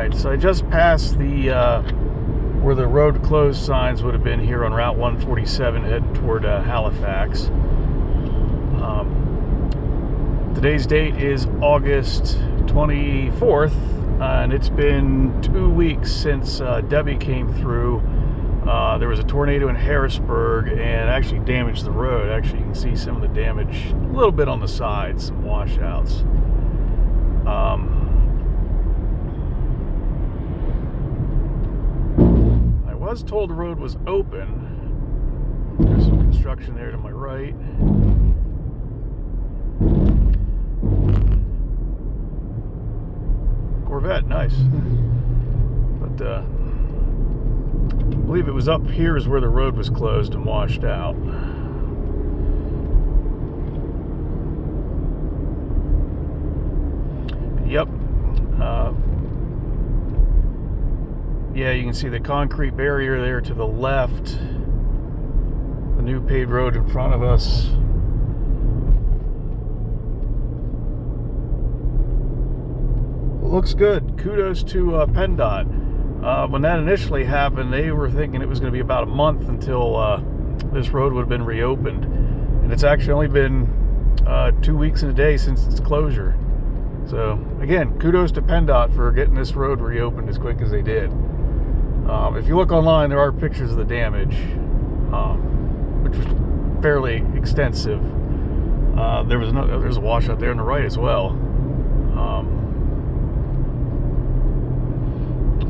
Alright, so I just passed the where the road closed signs would have been here on Route 147 heading toward Halifax. Today's date is August 24th, and it's been 2 weeks since Debbie came through. There was a tornado in Harrisburg and actually damaged the road. Actually, you can see some of the damage a little bit on the sides, some washouts. I was told the road was open. There's some construction there to my right. Corvette, nice. But I believe it was up here is where the road was closed and washed out. Yep. Yeah, you can see the concrete barrier there to the left. The new paved road in front of us. It looks good. Kudos to PennDot. When that initially happened, they were thinking it was going to be about a month until this road would have been reopened. And it's actually only been 2 weeks and a day since its closure. So, again, kudos to PennDot for getting this road reopened as quick as they did. If you look online, there are pictures of the damage, which was fairly extensive. There's a washout there on the right as well.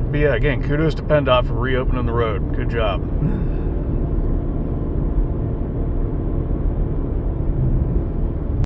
But yeah, again, kudos to PennDot for reopening the road. Good job.